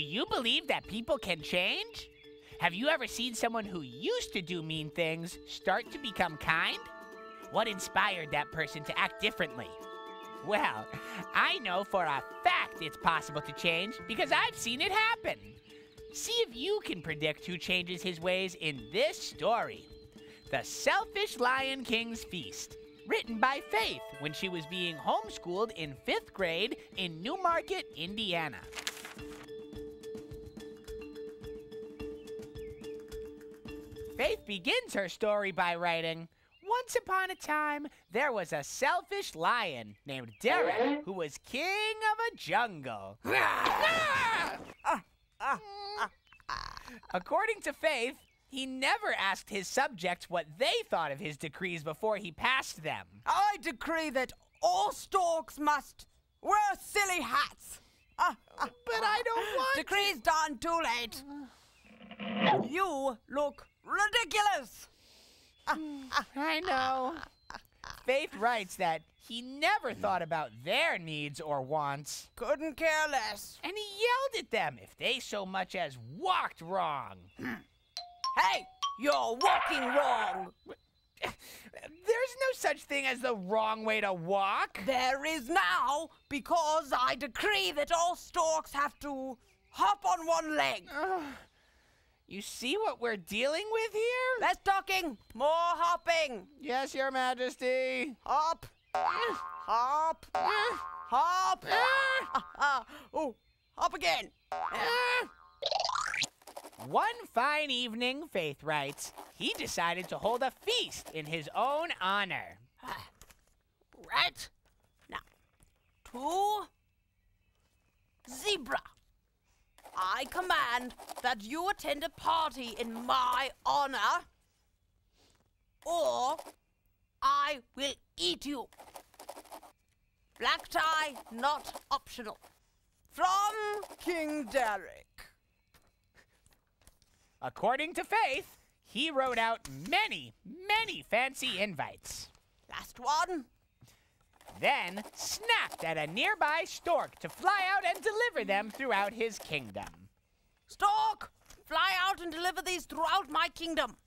you believe that people can change? Have you ever seen someone who used to do mean things start to become kind? What inspired that person to act differently? Well, I know for a fact it's possible to change because I've seen it happen. See if you can predict who changes his ways in this story. The Selfish Lion King's Feast, written by Faith when she was being homeschooled in 5th grade in Newmarket, Indiana. Faith begins her story by writing, "Once upon a time, there was a selfish lion named Derek who was king of a jungle." According to Faith, he never asked his subjects what they thought of his decrees before he passed them. I decree that all storks must wear silly hats. But I don't want Decree's done, too late. You look ridiculous. I know. Faith writes that he never thought about their needs or wants. Couldn't care less. And he yelled at them if they so much as walked wrong. Hey, you're walking wrong. There's no such thing as the wrong way to walk. There is now, because I decree that all storks have to hop on one leg. You see what we're dealing with here? Less talking, more hopping. Yes, Your Majesty. Hop, hop, hop. Oh, hop again. One fine evening, Faith writes, he decided to hold a feast in his own honor. Right. Now, to zebra. I command that you attend a party in my honor, or I will eat you. Black tie, not optional. From King Derek. According to Faith, he wrote out many, many fancy invites. Last one. Then snapped at a nearby stork to fly out and deliver them throughout his kingdom. Stork, fly out and deliver these throughout my kingdom.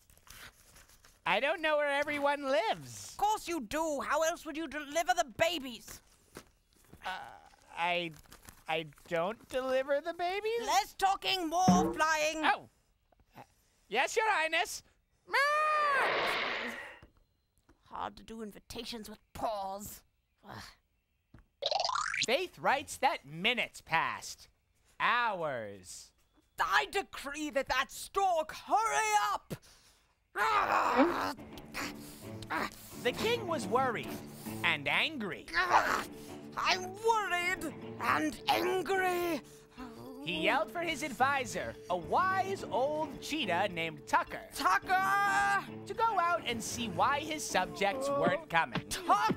I don't know where everyone lives. Of course you do. How else would you deliver the babies? I don't deliver the babies? Less talking, more flying. Oh. Yes, Your Highness. Hard to do invitations with paws. Faith writes that minutes passed. Hours. I decree that stork hurry up! The king was worried and angry. I'm worried and angry. He yelled for his advisor, a wise old cheetah named Tucker, Tucker! to go out and see why his subjects weren't coming. Tucker!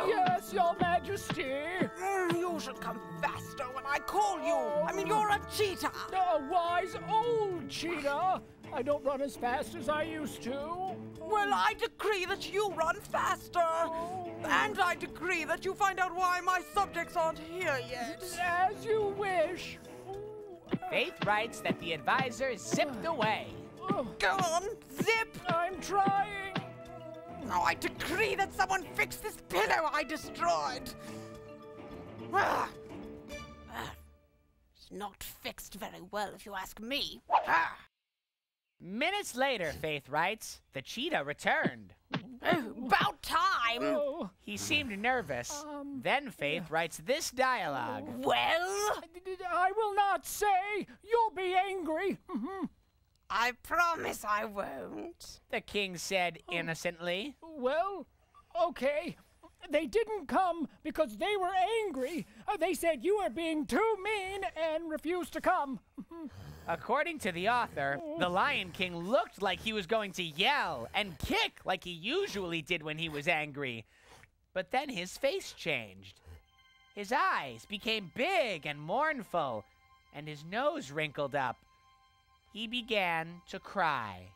Yes, Your Majesty. You should come faster when I call you. I mean, you're a cheetah. A wise old cheetah. I don't run as fast as I used to. Well, I decree that you run faster. And I decree that you find out why my subjects aren't here yet. As you wish. Faith writes that the advisor zipped away. Go on, zip. I'm trying. Now I decree that someone fix this pillow I destroyed. It's not fixed very well, if you ask me. Minutes later, Faith writes, the cheetah returned. About time. Oh, He seemed nervous. Then Faith writes this dialogue. Well, I will not say. You'll be angry. I promise I won't. The king said innocently. Well, okay. They didn't come because they were angry. They said you were being too mean and refused to come. According to the author, the Lion King looked like he was going to yell and kick like he usually did when he was angry. But then his face changed. His eyes became big and mournful, and his nose wrinkled up. He began to cry.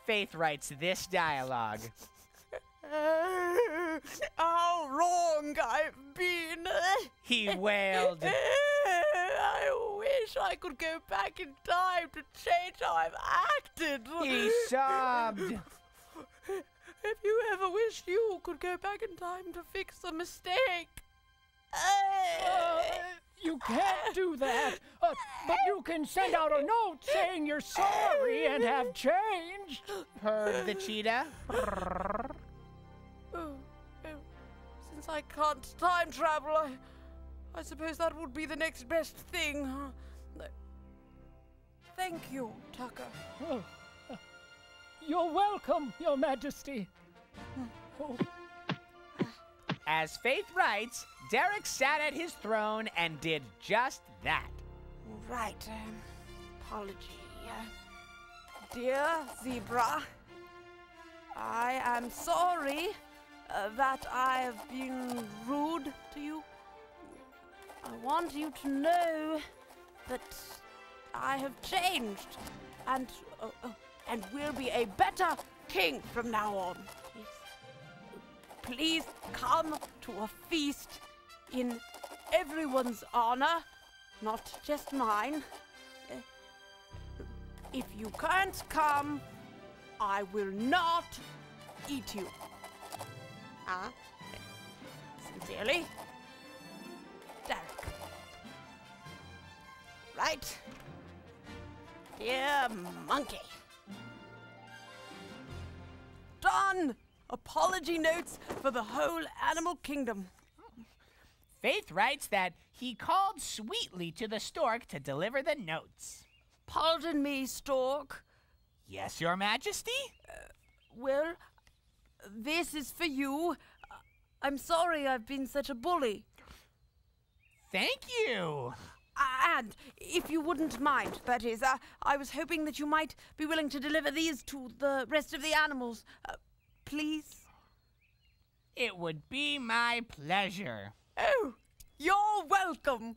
Faith writes this dialogue. how wrong I've been. He wailed. I wish I could go back in time to change how I've acted. He sobbed. If you ever wished you could go back in time to fix a mistake. You can't do that, but you can send out a note saying you're sorry and have changed. Purred the cheetah. Since I can't time travel, I suppose that would be the next best thing. Thank you, Tucker. Oh, you're welcome, Your Majesty. Oh. As Faith writes, Derek sat at his throne and did just that. Right, apology. Dear Zebra, I am sorry that I have been rude to you. I want you to know that I have changed and will be a better king from now on. Please come to a feast in everyone's honor, not just mine. If you can't come, I will not eat you. Sincerely, Derek. Right? Dear monkey. Done! Apology notes for the whole animal kingdom. Faith writes that he called sweetly to the stork to deliver the notes. Pardon me, stork. Yes, Your Majesty? Well, this is for you. I'm sorry I've been such a bully. Thank you. And if you wouldn't mind, that is, I was hoping that you might be willing to deliver these to the rest of the animals. Please? It would be my pleasure. Oh, you're welcome.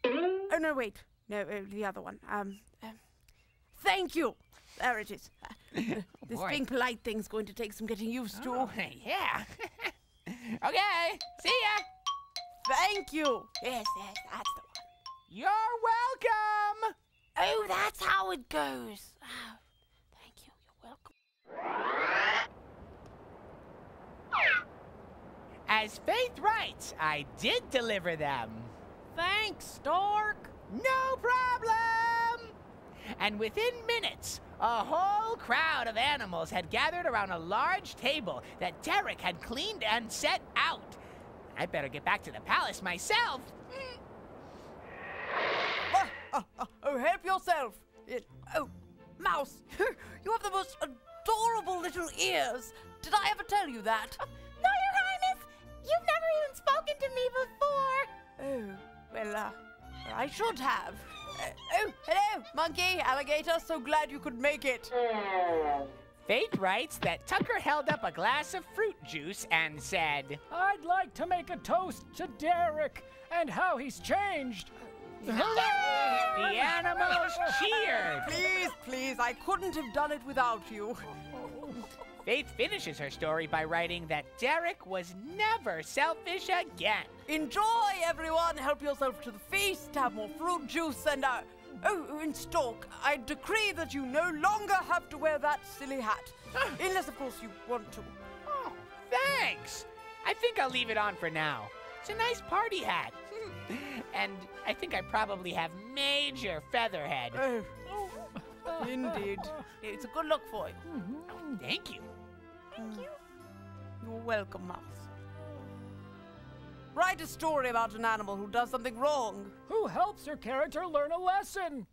Oh, no, wait. No, the other one. Thank you. There it is. This being polite thing's going to take some getting used to. Oh, yeah. Okay, see ya. Thank you. Yes, that's the one. You're welcome. Oh, that's how it goes. Oh, thank you. You're welcome. As Faith writes, I did deliver them. Thanks, Stork. No problem! And within minutes, a whole crowd of animals had gathered around a large table that Derek had cleaned and set out. I'd better get back to the palace myself. Help yourself. Oh, Mouse, you have the most adorable little ears. Did I ever tell you that? No, Your Highness! You've never even spoken to me before! Oh, well, I should have. Oh, hello, monkey, alligator, so glad you could make it. Faith writes that Tucker held up a glass of fruit juice and said, I'd like to make a toast to Derek and how he's changed. The animals cheered. Please, I couldn't have done it without you. Faith finishes her story by writing that Derek was never selfish again. Enjoy, everyone. Help yourself to the feast. Have more fruit juice and, and Stork, I decree that you no longer have to wear that silly hat. Unless, of course, you want to. Oh, thanks. I think I'll leave it on for now. It's a nice party hat. And I think I probably have major featherhead. Oh, indeed. It's a good look for you. Thank you. You're welcome, Mouse. Write a story about an animal who does something wrong. Who helps her character learn a lesson.